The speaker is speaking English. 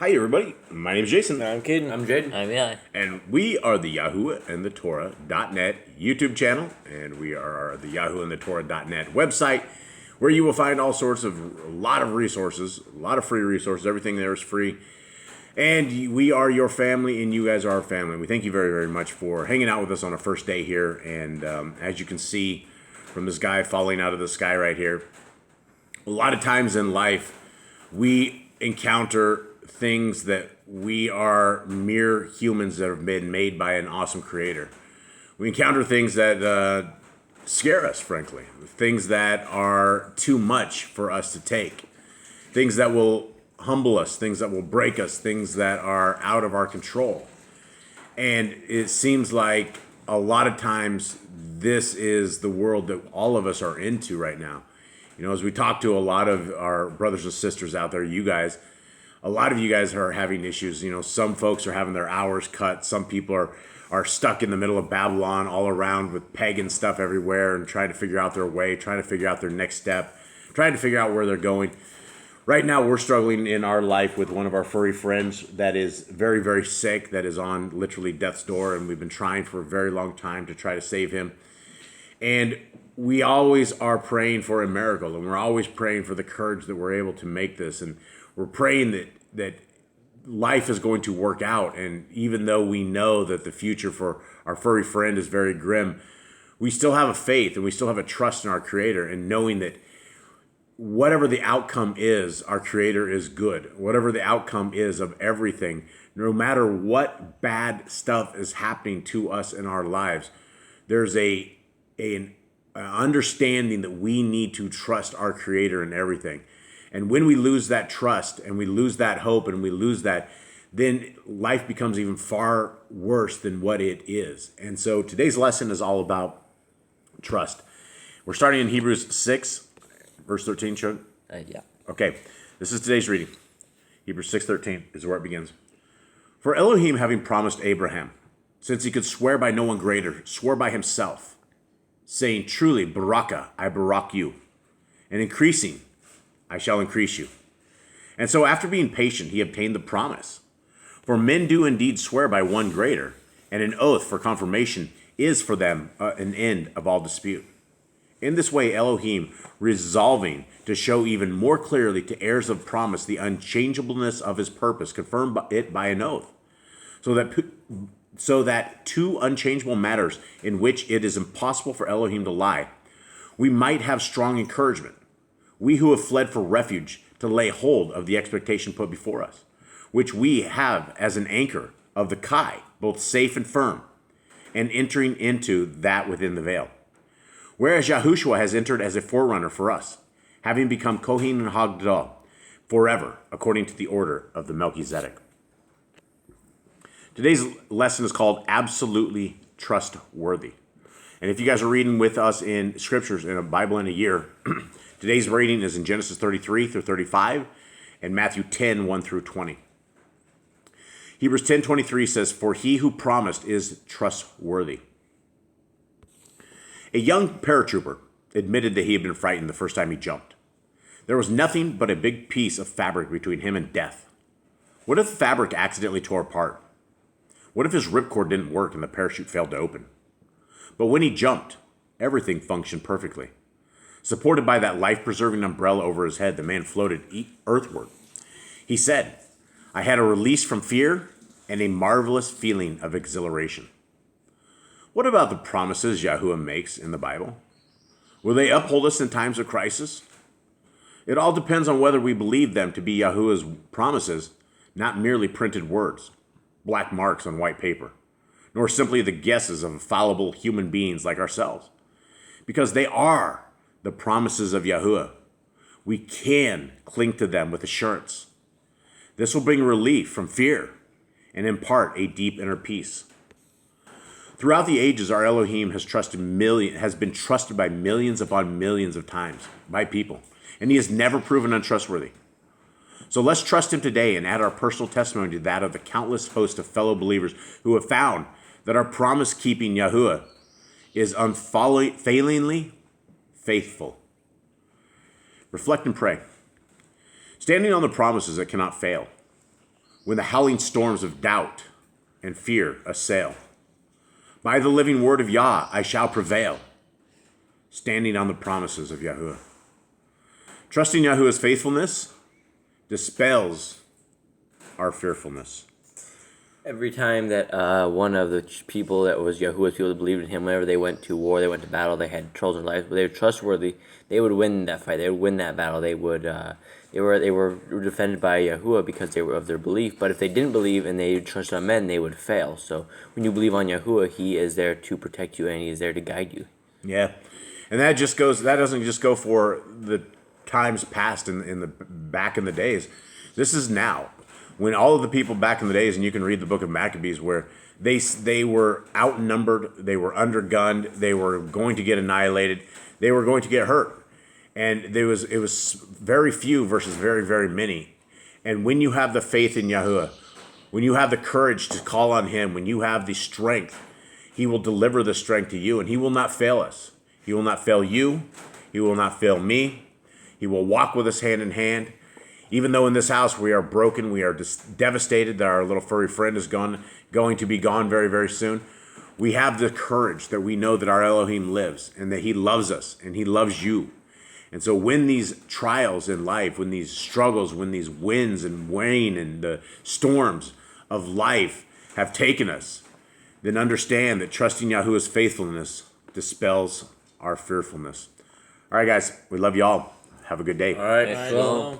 Hi, everybody. My name is Jason. I'm Caden. I'm Jaden. I'm Eli. And we are the 𝐤���𝐄 and the Torah.net YouTube channel. And we are the 𝐤�𝐄 and the Torah.net website, where you will find all sorts of, a lot of resources, a lot of free resources. Everything there is free. And we are your family, and you guys are our family. We thank you very, very much for hanging out with us on our first day here. And as you can see from this guy falling out of the sky right here, a lot of times in life, we encounter things that we are mere humans that have been made by an awesome creator. We encounter things that scare us, frankly. Things that are too much for us to take. Things that will humble us, things that will break us, things that are out of our control. And it seems like a lot of times this is the world that all of us are into right now. You know, as we talk to a lot of our brothers and sisters out there, you guys, a lot of you guys are having issues. You know, some folks are having their hours cut. Some people are stuck in the middle of Babylon all around with pagan stuff everywhere and trying to figure out their way, trying to figure out their next step, trying to figure out where they're going. Right now, we're struggling in our life with one of our furry friends that is very, very sick, that is on literally death's door, and we've been trying for a very long time to try to save him. And we always are praying for a miracle, and we're always praying for the courage that we're able to make this, and we're praying that life is going to work out. And even though we know that the future for our furry friend is very grim, we still have a faith and we still have a trust in our Creator, and knowing that whatever the outcome is, our Creator is good. Whatever the outcome is of everything, no matter what bad stuff is happening to us in our lives, there's an understanding that we need to trust our Creator in everything. And when we lose that trust and we lose that hope and we lose that, then life becomes even far worse than what it is. And so today's lesson is all about trust. We're starting in Hebrews 6, verse 13, Chuck? Yeah. Okay, this is today's reading. Hebrews 6:13 is where it begins. For Elohim, having promised Abraham, since he could swear by no one greater, swore by himself, saying, truly, Baraka, I barak you, and increasing, I shall increase you. And so after being patient, he obtained the promise. For men do indeed swear by one greater, and an oath for confirmation is for them an end of all dispute. In this way, Elohim, resolving to show even more clearly to heirs of promise the unchangeableness of his purpose, confirmed it by an oath, so that two unchangeable matters in which it is impossible for Elohim to lie, we might have strong encouragement, we who have fled for refuge, to lay hold of the expectation put before us, which we have as an anchor of the Kai, both safe and firm, and entering into that within the veil. Whereas Yahushua has entered as a forerunner for us, having become Kohen and Haggadah forever, according to the order of the Melchizedek. Today's lesson is called Absolutely Trustworthy. And if you guys are reading with us in scriptures in a Bible in a year, today's reading is in Genesis 33 through 35 and Matthew 10, 1 through 20. Hebrews 10:23 says, for he who promised is trustworthy. A young paratrooper admitted that he had been frightened the first time he jumped. There was nothing but a big piece of fabric between him and death. What if the fabric accidentally tore apart? What if his ripcord didn't work and the parachute failed to open? But when he jumped, everything functioned perfectly. Supported by that life-preserving umbrella over his head, the man floated earthward. He said, I had a release from fear and a marvelous feeling of exhilaration. What about the promises Yahuwah makes in the Bible? Will they uphold us in times of crisis? It all depends on whether we believe them to be Yahuwah's promises, not merely printed words, black marks on white paper, nor simply the guesses of fallible human beings like ourselves. Because they are the promises of Yahuwah, we can cling to them with assurance. This will bring relief from fear and impart a deep inner peace. Throughout the ages, our Elohim has been trusted by millions upon millions of times by people, and he has never proven untrustworthy. So let's trust him today and add our personal testimony to that of the countless host of fellow believers who have found that our promise-keeping Yahuwah is unfailingly faithful. Reflect and pray. Standing on the promises that cannot fail. when the howling storms of doubt and fear assail. By the living word of Yah, I shall prevail, standing on the promises of Yahuwah. Trusting Yahuwah's faithfulness dispels our fearfulness. Every time that one of the people that was Yahuwah's people that believed in him, whenever they went to war, they went to battle, they had troubles in their life, but they were trustworthy, they would win that fight, they would win that battle, they were defended by Yahuwah because they were of their belief. But if they didn't believe and they trusted on men, they would fail. So when you believe on Yahuwah, he is there to protect you and he is there to guide you. Yeah. And that doesn't just go for the times past in the back in the days. This is now. When all of the people back in the days, and you can read the book of Maccabees, where they were outnumbered, they were undergunned, they were going to get annihilated, they were going to get hurt, and it was very few versus very, very many. And when you have the faith in Yahuwah, when you have the courage to call on Him, when you have the strength, He will deliver the strength to you, and He will not fail us. He will not fail you. He will not fail me. He will walk with us hand in hand. Even though in this house we are broken, we are devastated that our little furry friend is going to be gone very, very soon, we have the courage that we know that our Elohim lives and that He loves us and He loves you. And so when these trials in life, when these struggles, when these winds and wane and the storms of life have taken us, then understand that trusting Yahuwah's faithfulness dispels our fearfulness. All right, guys, we love you all. Have a good day. All right.